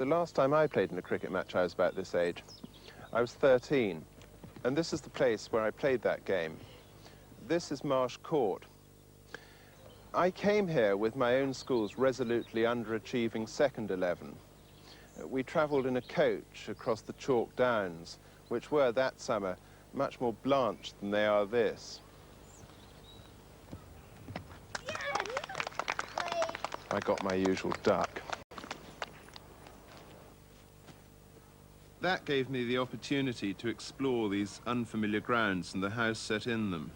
The last time I played in a cricket match, I was about this age. I was 13, and this is the place where I played that game. This is Marsh Court. I came here with my own school's resolutely underachieving second 11. We travelled in a coach across the chalk downs, which were that summer much more blanched than they are this. I got my usual duck. That gave me the opportunity to explore these unfamiliar grounds and the house set in them.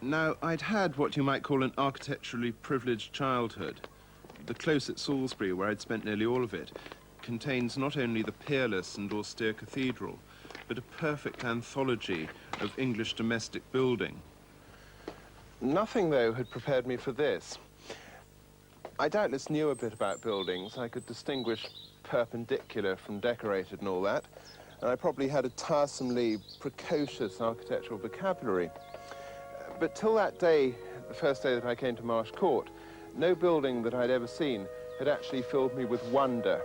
Now, I'd had what you might call an architecturally privileged childhood. The close at Salisbury, where I'd spent nearly all of it, contains not only the peerless and austere cathedral, but a perfect anthology of English domestic building. Nothing, though, had prepared me for this. I doubtless knew a bit about buildings. I could distinguish perpendicular from decorated and all that, and I probably had a tiresomely precocious architectural vocabulary. But till that day, the first day that I came to Marsh Court, no building that I'd ever seen had actually filled me with wonder.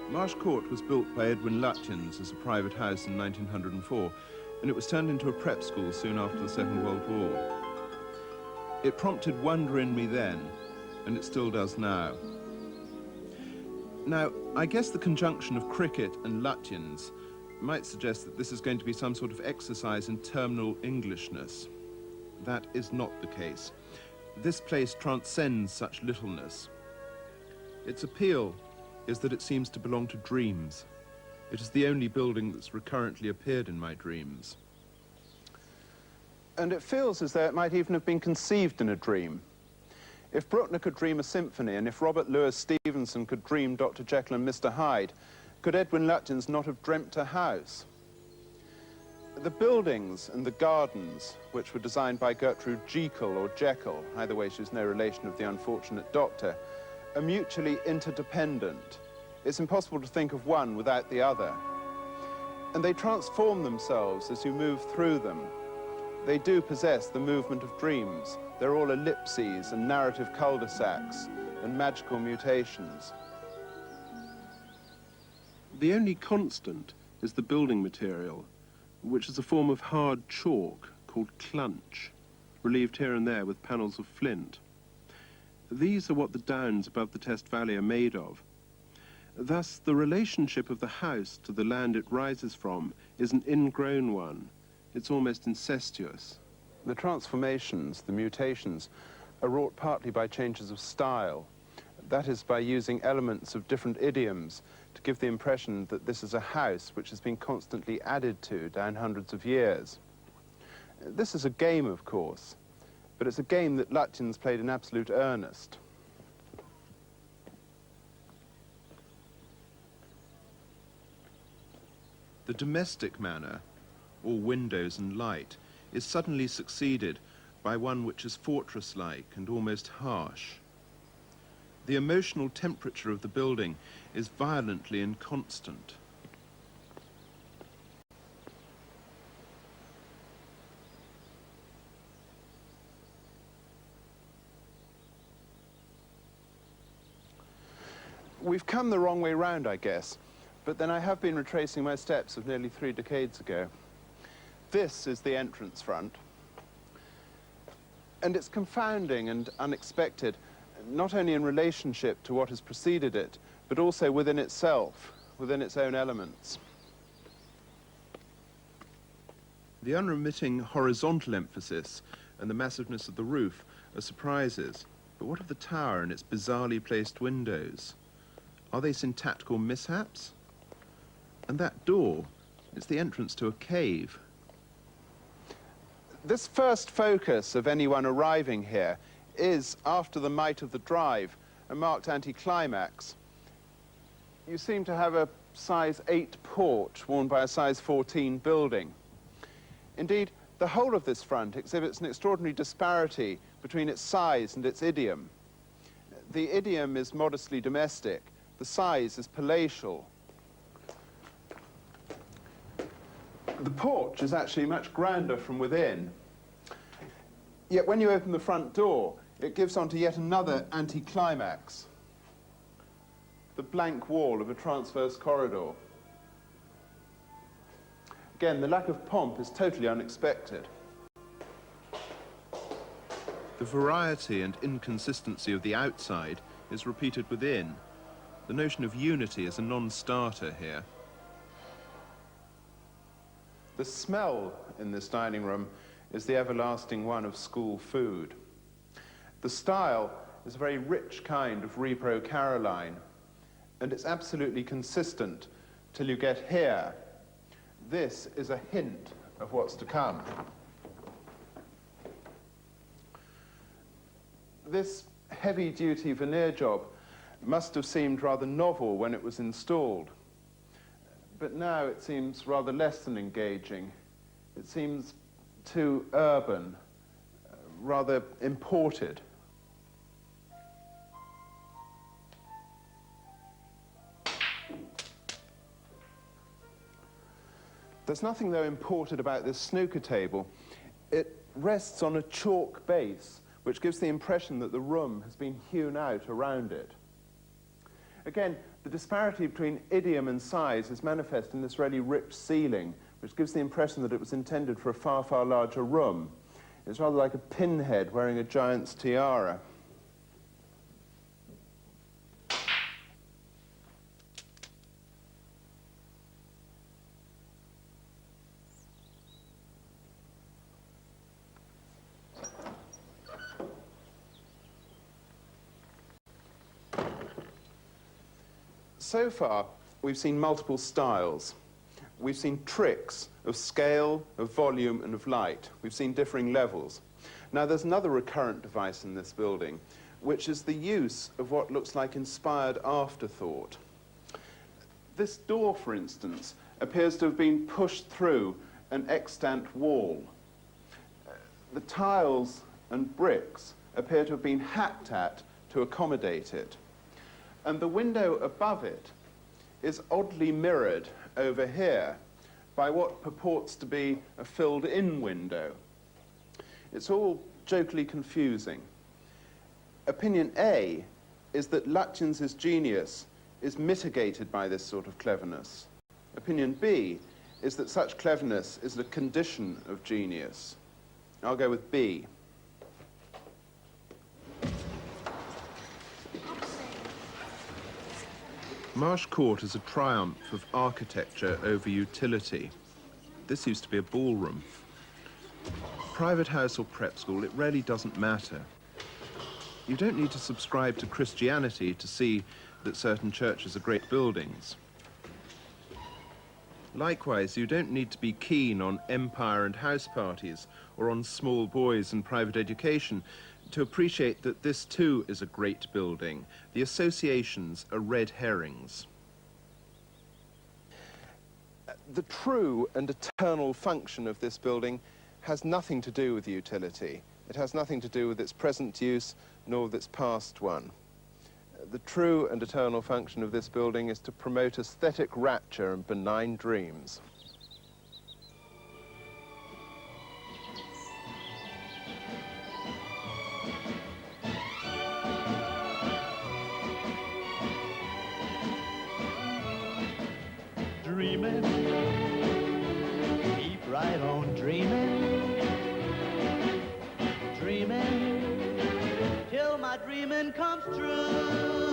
Marsh Court was built by Edwin Lutyens as a private house in 1904, and it was turned into a prep school soon after the Second World War. It prompted wonder in me then, and it still does now. Now, I guess the conjunction of cricket and Lutyens might suggest that this is going to be some sort of exercise in terminal Englishness. That is not the case. This place transcends such littleness. Its appeal is that it seems to belong to dreams. It is the only building that's recurrently appeared in my dreams. And it feels as though it might even have been conceived in a dream. If Bruckner could dream a symphony, and if Robert Louis Stevenson could dream Dr. Jekyll and Mr. Hyde, could Edwin Lutyens not have dreamt a house? The buildings and the gardens, which were designed by Gertrude Jekyll or Jekyll, either way she's no relation of the unfortunate doctor, are mutually interdependent. It's impossible to think of one without the other. And they transform themselves as you move through them. They do possess the movement of dreams. They're all ellipses and narrative cul-de-sacs and magical mutations. The only constant is the building material, which is a form of hard chalk called clunch, relieved here and there with panels of flint. These are what the downs above the Test Valley are made of. Thus, the relationship of the house to the land it rises from is an ingrown one. It's almost incestuous. The transformations, the mutations, are wrought partly by changes of style. That is, by using elements of different idioms to give the impression that this is a house which has been constantly added to down hundreds of years. This is a game, of course, but it's a game that Lutyens played in absolute earnest. The domestic manner, or windows and light, is suddenly succeeded by one which is fortress-like and almost harsh. The emotional temperature of the building is violently inconstant. We've come the wrong way round, I guess, but then I have been retracing my steps of nearly 3 decades ago. This is the entrance front, and it's confounding and unexpected, not only in relationship to what has preceded it, but also within itself, within its own elements. The unremitting horizontal emphasis and the massiveness of the roof are surprises, but what of the tower and its bizarrely placed windows? Are they syntactical mishaps? And that door, it's the entrance to a cave. This first focus of anyone arriving here is, after the might of the drive, a marked anticlimax. You seem to have a size 8 porch worn by a size 14 building. Indeed, the whole of this front exhibits an extraordinary disparity between its size and its idiom. The idiom is modestly domestic, the size is palatial. The porch is actually much grander from within. Yet when you open the front door, it gives on to yet another anticlimax, the blank wall of a transverse corridor. Again, the lack of pomp is totally unexpected. The variety and inconsistency of the outside is repeated within. The notion of unity is a non-starter here. The smell in this dining room is the everlasting one of school food. The style is a very rich kind of Repro Caroline, and it's absolutely consistent till you get here. This is a hint of what's to come. This heavy-duty veneer job must have seemed rather novel when it was installed, but now it seems rather less than engaging. It seems too urban, rather imported. There's nothing, though, imported about this snooker table. It rests on a chalk base, which gives the impression that the room has been hewn out around it. Again, the disparity between idiom and size is manifest in this really rich ceiling, which gives the impression that it was intended for a far, far larger room. It's rather like a pinhead wearing a giant's tiara. So far, we've seen multiple styles. We've seen tricks of scale, of volume, and of light. We've seen differing levels. Now, there's another recurrent device in this building, which is the use of what looks like inspired afterthought. This door, for instance, appears to have been pushed through an extant wall. The tiles and bricks appear to have been hacked at to accommodate it. And the window above it is oddly mirrored over here by what purports to be a filled-in window. It's all jokingly confusing. Opinion A is that Lutyens' genius is mitigated by this sort of cleverness. Opinion B is that such cleverness is a condition of genius. I'll go with B. Marsh Court is a triumph of architecture over utility. This used to be a ballroom. Private house or prep school, it really doesn't matter. You don't need to subscribe to Christianity to see that certain churches are great buildings. Likewise, you don't need to be keen on empire and house parties or on small boys and private education to appreciate that this too is a great building. The associations are red herrings. The true and eternal function of this building has nothing to do with utility. It has nothing to do with its present use nor with its past one. The true and eternal function of this building is to promote aesthetic rapture and benign dreams. Dreaming, keep right on dreaming, dreaming, till my dreaming comes true.